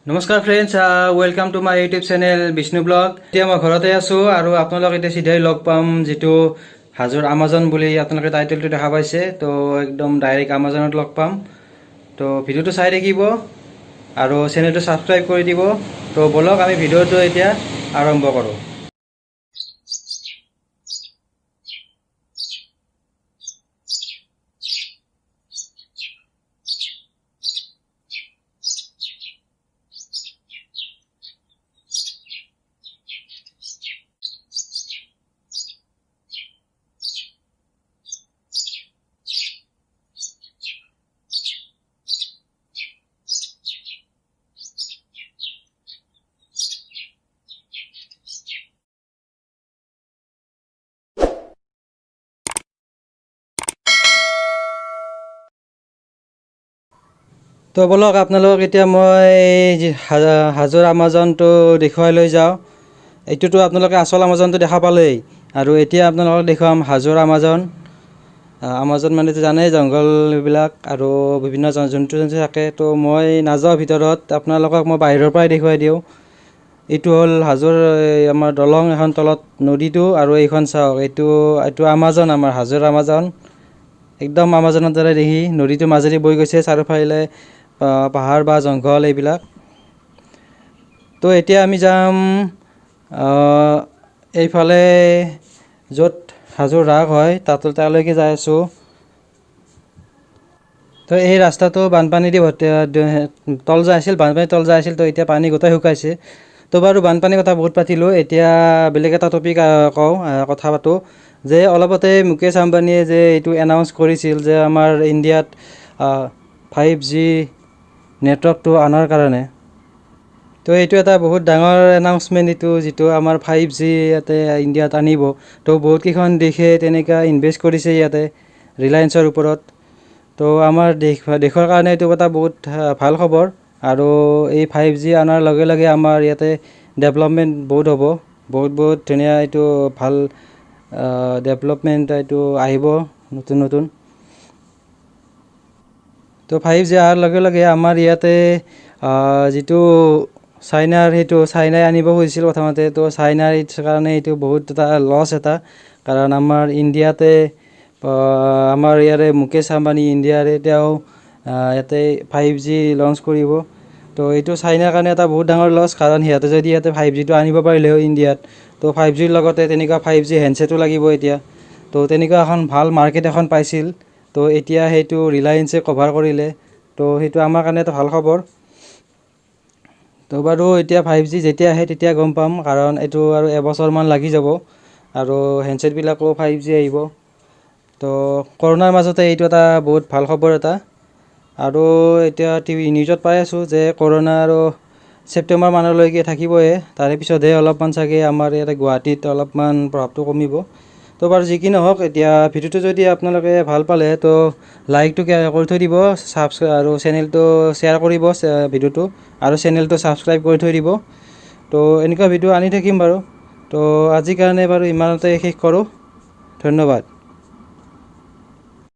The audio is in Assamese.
নমস্কাৰ friends, welcome to my YouTube channel Bishnu blog. এতিয়া মই ঘৰতে আছোঁ আৰু আপোনালোক এতিয়া চিধাই লগ পাম যিটো হাজোৰ আমাজন বুলি আপোনালোকে টাইটেলটো দেখা পাইছে। তো একদম ডাইৰেক্ট আমাজনত লগ পাম। তো ভিডিঅ'টো চাই থাকিব আৰু চেনেলটো ছাবস্ক্ৰাইব কৰি দিব। তো বলক আমি ভিডিঅ'টো এতিয়া আৰম্ভ কৰোঁ। তো বলক আপোনালোকক এতিয়া মই হাজোৰ আমাজনটো দেখুৱাই লৈ যাওঁ। এইটোতো আপোনালোকে আচল আমাজনটো দেখা পালেই, আৰু এতিয়া আপোনালোকক দেখুৱাম হাজোৰ আমাজন। আমাজন মানেতো জানেই জংঘল এইবিলাক আৰু বিভিন্ন জন্তু থাকে। তো মই নাযাওঁ ভিতৰত, আপোনালোকক মই বাহিৰৰ পৰাই দেখুৱাই দিওঁ। এইটো হ'ল হাজোৰ আমাৰ দলং এখন তলত নদীটো, আৰু এইখন চাওক, এইটো আমাজন, আমাৰ হাজোৰ আমাজন। একদম আমাজনৰ দৰে দেখি, নদীটো মাজেদি বৈ গৈছে, চাৰিওফালে পাহাৰ বা জংঘল এইবিলাক। তো এতিয়া আমি যাম এইফালে য'ত হাজোৰ ৰাস হয়, তালৈকে যাই আছোঁ। তো এই ৰাস্তাটো বানপানী দি তল যাই আছিল, বানপানী তল যাই আছিল। তো এতিয়া পানী গোটেই শুকাইছে। তো বাৰু বানপানীৰ কথা বহুত পাতিলোঁ, এতিয়া বেলেগ এটা টপিক কথা পাতোঁ। যে অলপতে মুকেশ আম্বানীয়ে যে এইটো এনাউন্স কৰিছিল যে আমাৰ ইণ্ডিয়াত 5G নেটৱৰ্কটো অনাৰ কাৰণে। তো এইটো এটা বহুত ডাঙৰ এনাউন্সমেণ্ট, যিটো আমাৰ 5G ইয়াতে ইণ্ডিয়াত আনিব। তো বহুতকেইখন দেশে তেনেকুৱা ইনভেষ্ট কৰিছে ইয়াতে ৰিলায়েন্সৰ ওপৰত। তো আমাৰ দেশৰ কাৰণে এইটো এটা বহুত ভাল খবৰ। আৰু এই 5G অনাৰ লগে লগে আমাৰ ইয়াতে ডেভেলপমেণ্ট বহুত হ'ব, বহুত ধুনীয়া এইটো ভাল ডেভেলপমেণ্ট এইটো আহিব নতুন। তো 5G অহাৰ লগে লগে আমাৰ ইয়াতে যিটো চাইনাই আনিব খুজিছিল প্ৰথমতে। তো চাইনাৰ কাৰণে এইটো বহুত এটা লছ এটা, কাৰণ আমাৰ ইণ্ডিয়াতে আমাৰ ইয়াৰে মুকেশ আম্বানী ইণ্ডিয়াৰে তেওঁ ইয়াতে 5G লঞ্চ কৰিব। তো এইটো চাইনাৰ কাৰণে এটা বহুত ডাঙৰ লছ, কাৰণ সিহঁতে যদি ইয়াতে 5Gটো আনিব পাৰিলে হয় ইণ্ডিয়াত, তো 5Gৰ লগতে তেনেকুৱা 5G হেণ্ডছেটো লাগিব এতিয়া। তো তেনেকুৱা এখন ভাল মাৰ্কেট এখন পাইছিল। তো এতিয়া সেইটো ৰিলায়েন্সে কভাৰ কৰিলে। তো সেইটো আমাৰ কাৰণে এটা ভাল খবৰ। তো বাৰু এতিয়া 5G যেতিয়া আহে তেতিয়া গম পাম, কাৰণ এইটো আৰু এবছৰমান লাগি যাব, আৰু হেণ্ডছেটবিলাকো 5G আহিব। তো কৰোণাৰ মাজতে এইটো এটা বহুত ভাল খবৰ এটা। আৰু এতিয়া নিউজত পাই আছোঁ যে কৰোণা আৰু ছেপ্টেম্বৰ মানলৈকে থাকিবই, তাৰে পিছতহে অলপমান চাগে আমাৰ ইয়াতে গুৱাহাটীত অলপমান প্ৰভাৱটো কমিব। তো বাৰু যি কি নহওক, এতিয়া ভিডিঅ'টো যদি আপোনালোকে ভাল পালে তো লাইকটো কৰি থৈ দিব, আৰু চেনেলটো শ্বেয়াৰ কৰিব ভিডিঅ'টো, আৰু চেনেলটো ছাবস্ক্ৰাইব কৰি থৈ দিব। তো এনেকুৱা ভিডিঅ' আনি থাকিম বাৰু। তো আজিৰ কাৰণে বাৰু ইমানতে শেষ কৰোঁ। ধন্যবাদ।